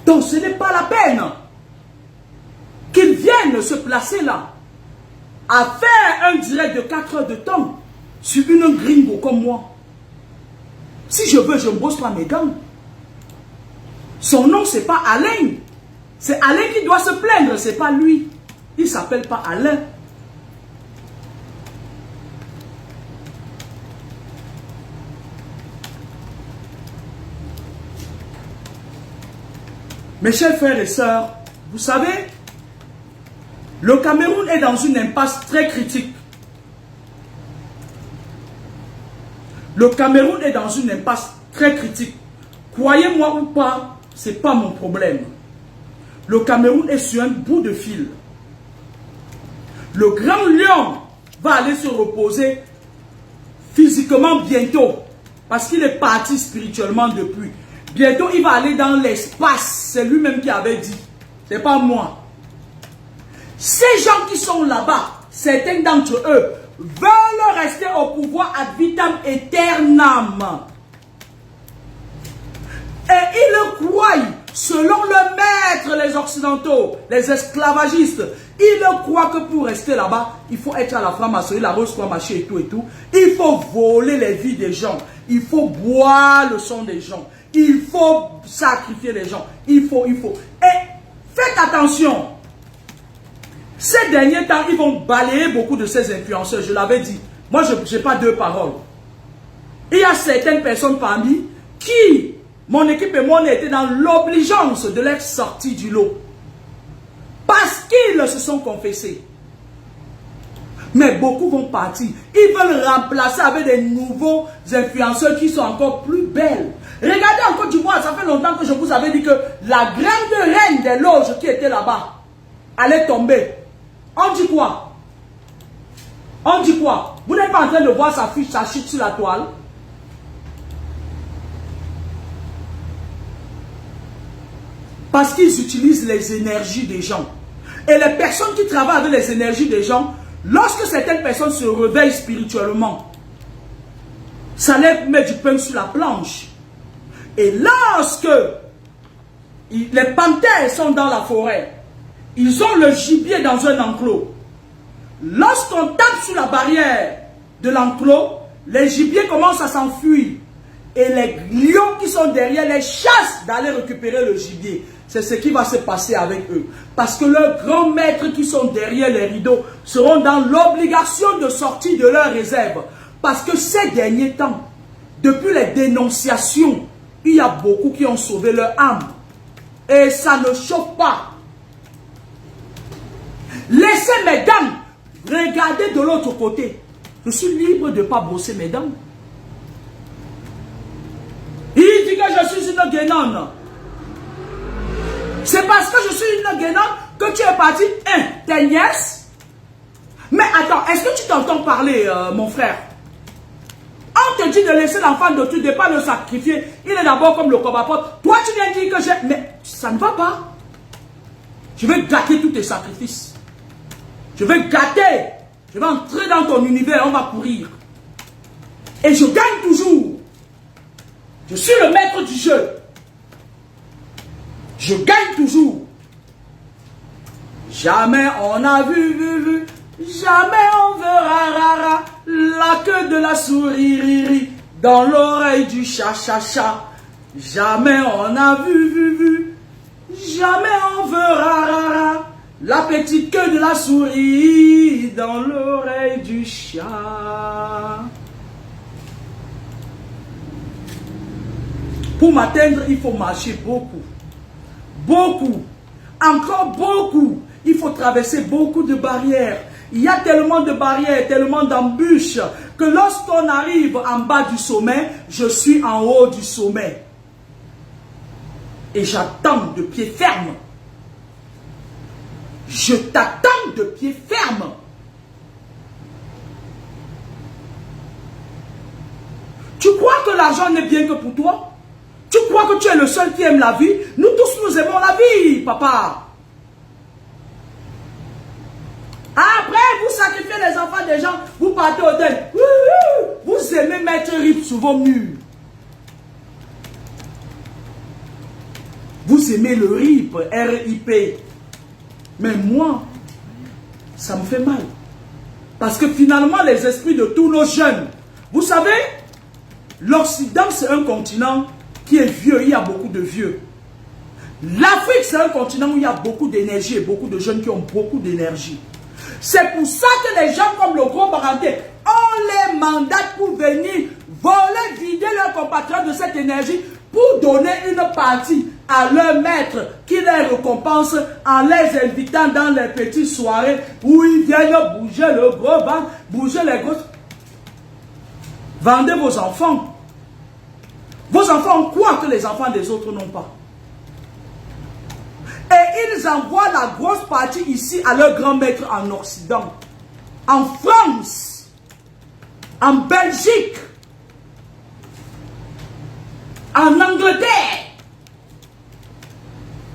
Donc ce n'est pas la peine qu'il vienne se placer là à faire un direct de 4 heures de temps sur une gringo comme moi. Si je veux, je ne brosse pas mes dents. Son nom, c'est pas Alain. C'est Alain qui doit se plaindre, c'est pas lui. Il ne s'appelle pas Alain. Mes chers frères et sœurs, vous savez, le Cameroun est dans une impasse très critique. Le Cameroun est dans une impasse très critique. Croyez-moi ou pas, ce n'est pas mon problème. Le Cameroun est sur un bout de fil. Le grand lion va aller se reposer physiquement bientôt. Parce qu'il est parti spirituellement depuis. Bientôt, il va aller dans l'espace. C'est lui-même qui avait dit. Ce n'est pas moi. Ces gens qui sont là-bas, certains d'entre eux, veulent rester au pouvoir ad vitam aeternam. Et ils le croient, selon le maître, les occidentaux, les esclavagistes, ils croient que pour rester là-bas, il faut être à la franc-maçonnerie, la rose croix-mâchée et tout et tout. Il faut voler les vies des gens. Il faut boire le sang des gens. Il faut sacrifier les gens. Il faut. Et faites attention. Ces derniers temps, ils vont balayer beaucoup de ces influenceurs. Je l'avais dit. Moi, je n'ai pas deux paroles. Il y a certaines personnes parmi qui, mon équipe et moi, on était dans l'obligeance de l'être sortis du lot. Parce qu'ils se sont confessés. Mais beaucoup vont partir. Ils veulent remplacer avec des nouveaux influenceurs qui sont encore plus belles. Regardez en Côte d'Ivoire, ça fait longtemps que je vous avais dit que la grande reine des loges qui était là-bas allait tomber. On dit quoi? On dit quoi? Vous n'êtes pas en train de voir sa fiche, sa chute sur la toile? Parce qu'ils utilisent les énergies des gens. Et les personnes qui travaillent avec les énergies des gens, lorsque certaines personnes se réveillent spirituellement, ça leur met du pain sur la planche. Et lorsque les panthères sont dans la forêt, ils ont le gibier dans un enclos. Lorsqu'on tape sur la barrière de l'enclos, les gibiers commencent à s'enfuir. Et les lions qui sont derrière les chassent d'aller récupérer le gibier. C'est ce qui va se passer avec eux. Parce que leurs grands maîtres qui sont derrière les rideaux seront dans l'obligation de sortir de leur réserve. Parce que ces derniers temps, depuis les dénonciations, il y a beaucoup qui ont sauvé leur âme. Et ça ne chauffe pas. Laissez mes dents. Regardez de l'autre côté. Je suis libre de ne pas brosser mes dents. Il dit que je suis une guénonne. C'est parce que je suis une guénonne que tu es parti. Tes nièces. Mais attends, est-ce que tu t'entends parler, mon frère? On te dit de laisser l'enfant de tu, de ne pas le sacrifier. Il est d'abord comme le cobapote. Toi, tu viens dire que j'ai... Mais ça ne va pas. Je vais gâter tous tes sacrifices. Je vais gâter. Je vais entrer dans ton univers, on va courir. Et je gagne toujours. Je suis le maître du jeu. Je gagne toujours. Jamais on a vu. Jamais on verra la queue de la souris, dans l'oreille du cha-cha-cha. Jamais on a vu, jamais on verra la petite queue de la souris dans l'oreille du chat. Pour m'atteindre, il faut marcher beaucoup. Beaucoup. Encore beaucoup. Il faut traverser beaucoup de barrières. Il y a tellement de barrières, tellement d'embûches, que lorsqu'on arrive en bas du sommet, je suis en haut du sommet. Et j'attends de pied ferme. Je t'attends de pied ferme. Tu crois que l'argent n'est bien que pour toi? Tu crois que tu es le seul qui aime la vie? Nous tous, nous aimons la vie, papa. Après, vous sacrifiez les enfants des gens, vous partez au hôtel. Vous aimez mettre RIP sur vos murs. Vous aimez le RIP, R-I-P. Mais moi, ça me fait mal. Parce que finalement, les esprits de tous nos jeunes, vous savez, l'Occident, c'est un continent qui est vieux, il y a beaucoup de vieux. L'Afrique, c'est un continent où il y a beaucoup d'énergie et beaucoup de jeunes qui ont beaucoup d'énergie. C'est pour ça que les gens comme le Gros Baranté, on les mandate pour venir voler, vider leurs compatriotes de cette énergie pour donner une partie à leur maître qui les récompense en les invitant dans les petites soirées où ils viennent bouger le gros banc, bouger les grosses. Vendez vos enfants. Vos enfants ont quoi que les enfants des autres n'ont pas? Et ils envoient la grosse partie ici à leur grand maître en Occident, en France, en Belgique, en Angleterre,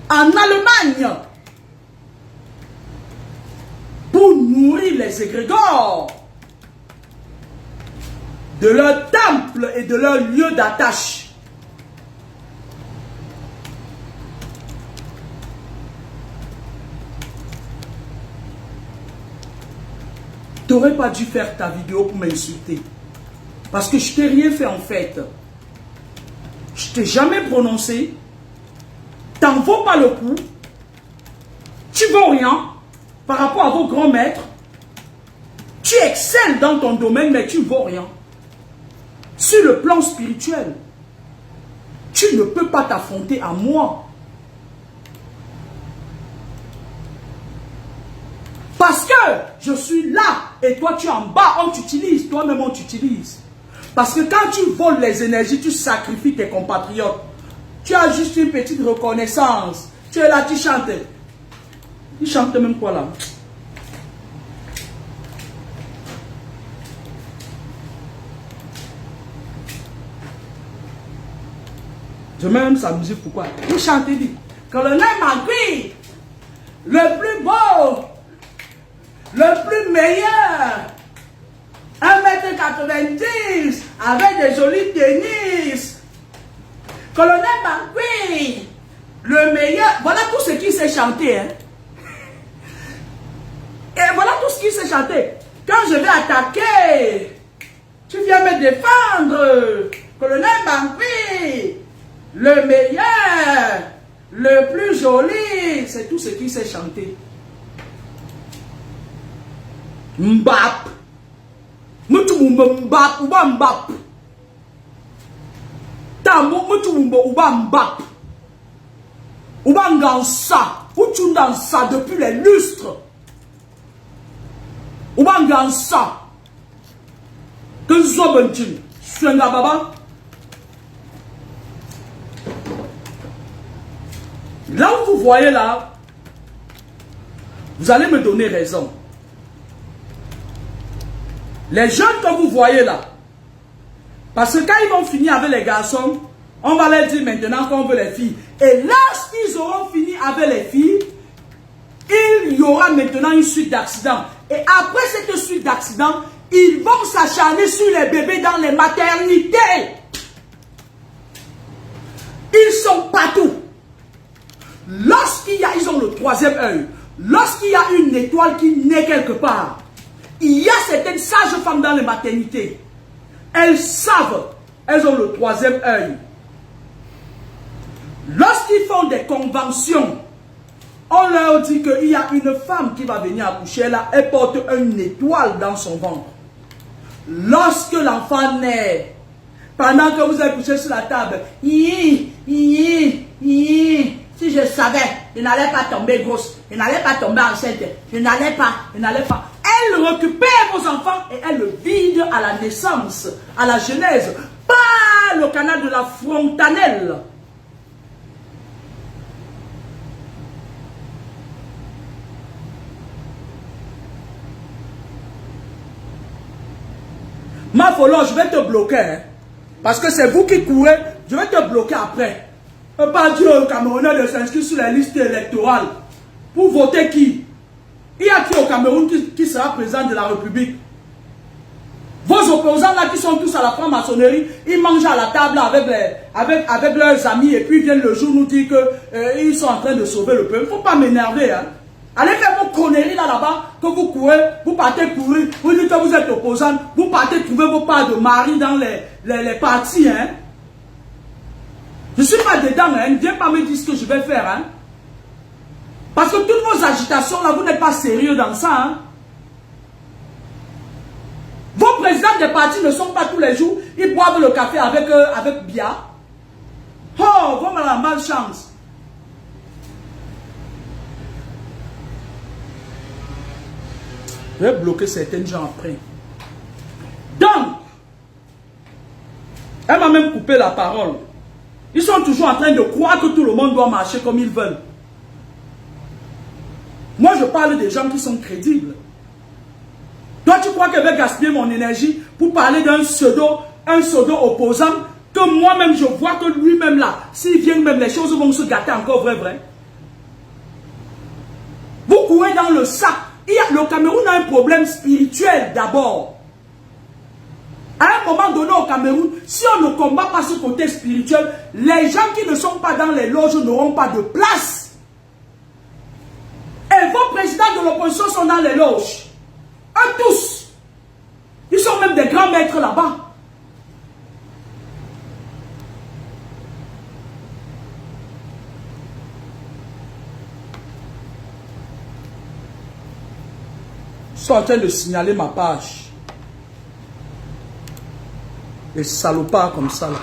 en Allemagne, pour nourrir les égrégores de leur temple et de leur lieu d'attache. Tu n'aurais pas dû faire ta vidéo pour m'insulter. Parce que je t'ai rien fait en fait. Je t'ai jamais prononcé. T'en vaux pas le coup. Tu vaux rien par rapport à vos grands maîtres. Tu excelles dans ton domaine, mais tu vaux rien. Sur le plan spirituel, tu ne peux pas t'affronter à moi. Parce que je suis là et toi tu es en bas, on t'utilise, toi-même on t'utilise. Parce que quand tu voles les énergies, tu sacrifies tes compatriotes. Tu as juste une petite reconnaissance. Tu es là, tu chantes. Tu chantes même quoi là? Je mets même sa musique, pourquoi? Tu chantes, dit. Colonel Magui, le plus beau, le plus meilleur, 1,90 m, avec des jolis tennis. Colonel Magui, le meilleur. Voilà tout ce qui s'est chanté. Hein? Et voilà tout ce qui s'est chanté. Quand je vais attaquer, tu viens me défendre. Colonel Magui, le meilleur, le plus joli. C'est tout ce qui s'est chanté. Mbap. Mbap. Mbap. Tambo mutumbo uba mbap. Uba ngansa. Uchundansa depuis les lustres. Uba ngansa. Que zobentin. Suenga baba. Là où vous voyez là, vous allez me donner raison. Les jeunes que vous voyez là, parce que quand ils vont finir avec les garçons, on va leur dire maintenant qu'on veut les filles. Et lorsqu'ils auront fini avec les filles, il y aura maintenant une suite d'accidents. Et après cette suite d'accidents, ils vont s'acharner sur les bébés dans les maternités. Ils sont partout. Lorsqu'il y a, ils ont le troisième œil. Lorsqu'il y a une étoile qui naît quelque part, il y a certaines sages femmes dans les maternités. Elles savent elles ont le troisième œil. Lorsqu'ils font des conventions, on leur dit qu'il y a une femme qui va venir accoucher là, elle porte une étoile dans son ventre. Lorsque l'enfant naît, pendant que vous êtes couché sur la table, si je savais, je n'allais pas tomber grosse, je n'allais pas tomber enceinte, je n'allais pas. Elle récupère vos enfants et elle le vide à la naissance, à la genèse, par le canal de la fontanelle. Ma folie, je vais te bloquer. Hein, parce que c'est vous qui courez. Je vais te bloquer après. Pas dire aux Camerounais de s'inscrire sur la liste électorale. Pour voter qui? Il y a qui au Cameroun qui sera président de la République? Vos opposants là qui sont tous à la franc-maçonnerie, ils mangent à la table avec leurs amis et puis viennent le jour nous dire qu'ils sont en train de sauver le peuple. Il ne faut pas m'énerver. Hein. Allez faire vos conneries là-bas, que vous courez, vous partez courir, vous dites que vous êtes opposant, vous partez trouver vos parts de mari dans les partis. Hein. Je ne suis pas dedans, hein. Ne viens pas me dire ce que je vais faire. Hein. Parce que toutes vos agitations là, vous n'êtes pas sérieux dans ça. Hein. Vos présidents des partis ne sont pas tous les jours, ils boivent le café avec Bia. Oh, vous avez la malchance. Je vais bloquer certains gens après. Donc, elle m'a même coupé la parole. Ils sont toujours en train de croire que tout le monde doit marcher comme ils veulent. Moi, je parle des gens qui sont crédibles. Toi, tu crois que je vais gaspiller mon énergie pour parler d'un pseudo opposant que moi-même, je vois que lui-même là, s'il vient même, les choses vont se gâter encore vrai. Vous courez dans le sac. Le Cameroun a un problème spirituel d'abord. À un moment donné au Cameroun, si on ne combat pas ce côté spirituel, les gens qui ne sont pas dans les loges n'auront pas de place. Et vos présidents de l'opposition sont dans les loges. Eux tous. Ils sont même des grands maîtres là-bas. Ils sont en train de signaler ma page. Les salopards comme ça là.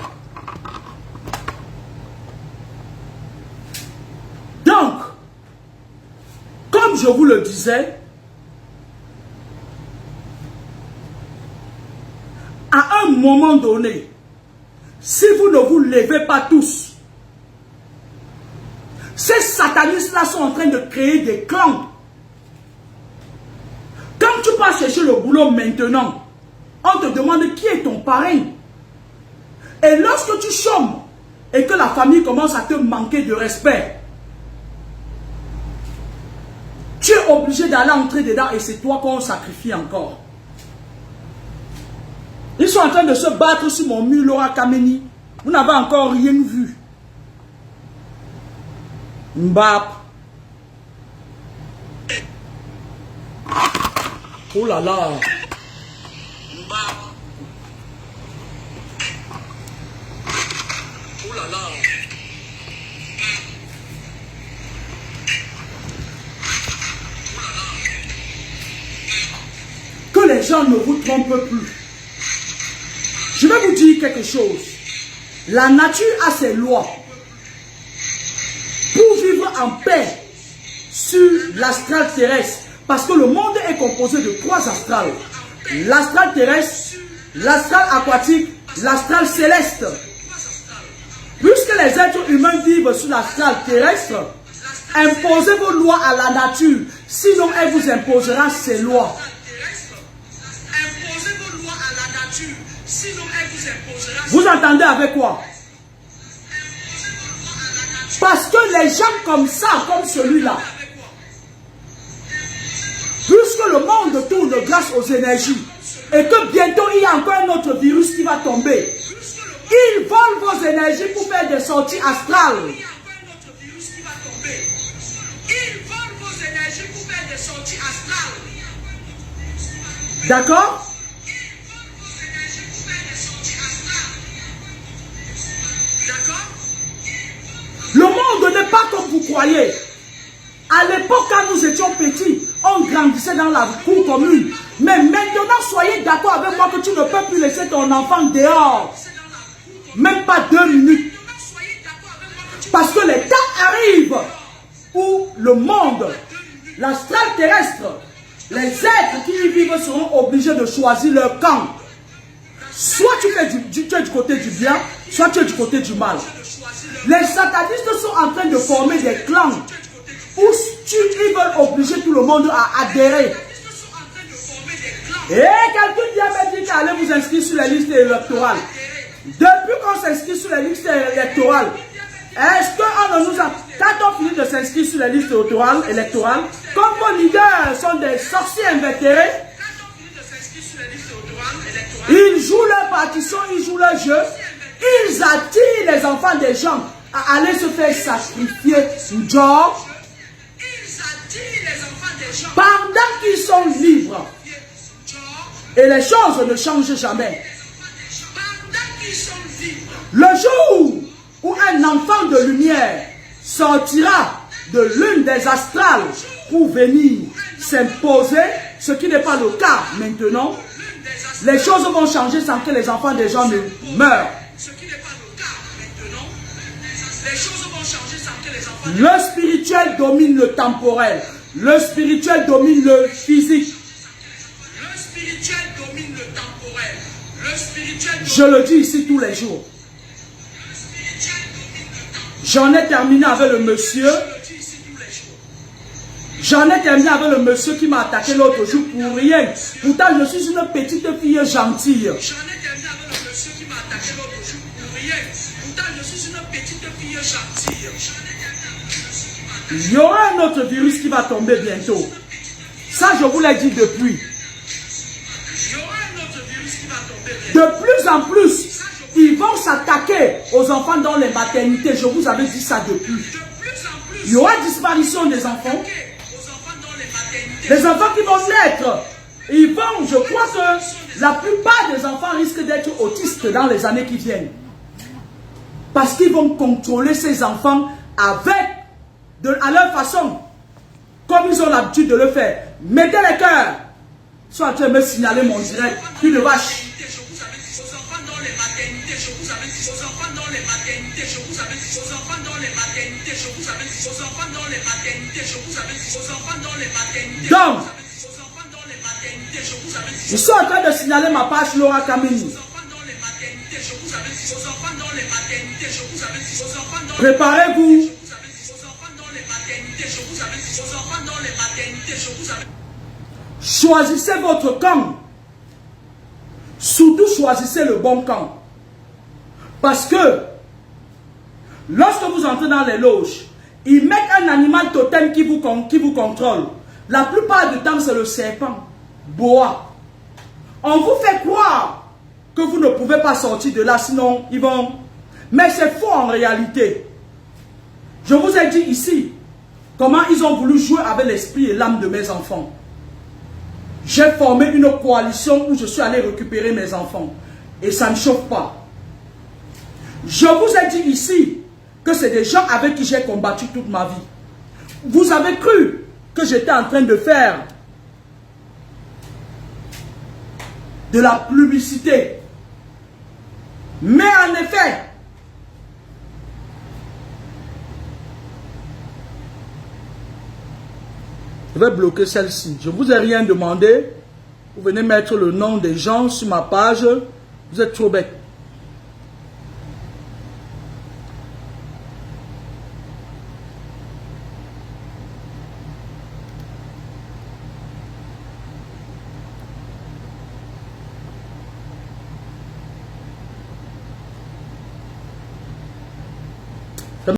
Donc, comme je vous le disais, à un moment donné, si vous ne vous levez pas tous, ces satanistes-là sont en train de créer des clans. Quand tu pars chercher le boulot maintenant, on te demande qui est ton parrain. Et lorsque tu chômes et que la famille commence à te manquer de respect, tu es obligé d'aller entrer dedans et c'est toi qu'on sacrifie encore. Ils sont en train de se battre sur mon mur, Laura Kameni. Vous n'avez encore rien vu. Mbap. Oh là là. Mbap. Oh là là. Que les gens ne vous trompent plus. Je vais vous dire quelque chose. La nature a ses lois. Pour vivre en paix sur l'astral terrestre, parce que le monde est composé de 3 astrales. L'astral terrestre, l'astral aquatique, l'astral céleste. Puisque les êtres humains vivent sur l'astral terrestre, imposez vos lois à la nature, sinon elle vous imposera ses lois. Vous entendez avec quoi? Parce que les gens comme ça, comme celui-là, puisque le monde tourne grâce aux énergies, et que bientôt il y a encore un autre virus qui va tomber, ils volent vos énergies pour faire des sorties astrales. D'accord? vous croyez. À l'époque, quand nous étions petits, on grandissait dans la cour commune. Mais maintenant, soyez d'accord avec moi que tu ne peux plus laisser ton enfant dehors. Même pas 2 minutes. Parce que les temps arrivent où le monde, l'astral terrestre, les êtres qui y vivent seront obligés de choisir leur camp. Soit tu es du côté du bien, soit tu es du côté du mal. Les satanistes sont en train de former des clans où ils veulent obliger tout le monde à adhérer. Et quelqu'un vient me dire qu'allez vous inscrire sur les listes électorales. Depuis qu'on s'inscrit sur les listes électorales, est-ce qu'on ne nous a... Quand on finit de s'inscrire sur les listes électorales, comme vos leaders sont des sorciers invétérés, ils jouent leur partition, ils jouent leur jeu, ils attirent les enfants des gens à aller se faire sacrifier, genre, pendant qu'ils sont libres. Et les choses ne changent jamais. Le jour où un enfant de lumière sortira de l'une des astrales pour venir s'imposer, ce qui n'est pas le cas maintenant, les choses vont changer sans que les enfants des gens ne meurent. Le spirituel domine le temporel. Le spirituel domine le physique. Je le dis ici tous les jours. J'en ai terminé avec le monsieur. J'en ai terminé avec le monsieur qui m'a attaqué l'autre jour pour rien. Pourtant, je suis une petite fille gentille. Il y aura un autre virus qui va tomber bientôt. Ça, je vous l'ai dit depuis. De plus en plus, ils vont s'attaquer aux enfants dans les maternités. Je vous avais dit ça depuis. Il y aura disparition des enfants. Les enfants qui vont naître, ils vont, je crois que la plupart des enfants risquent d'être autistes dans les années qui viennent. Parce qu'ils vont contrôler ces enfants à leur façon, comme ils ont l'habitude de le faire. Mettez les cœurs. Soit en train de me signaler mon direct, puis de vache. Donc, je suis en train de signaler ma page Laura Kameni. Préparez-vous. Choisissez votre camp. Surtout choisissez le bon camp. Parce que lorsque vous entrez dans les loges, ils mettent un animal totem qui vous contrôle. La plupart du temps, c'est le serpent, boa. On vous fait croire que vous ne pouvez pas sortir de là, sinon ils vont... Mais c'est faux en réalité. Je vous ai dit ici comment ils ont voulu jouer avec l'esprit et l'âme de mes enfants. J'ai formé une coalition où je suis allé récupérer mes enfants. Et ça ne chauffe pas. Je vous ai dit ici que c'est des gens avec qui j'ai combattu toute ma vie. Vous avez cru que j'étais en train de faire de la publicité. Mais en effet, je vais bloquer celle-ci. Je ne vous ai rien demandé. Vous venez mettre le nom des gens sur ma page. Vous êtes trop bête.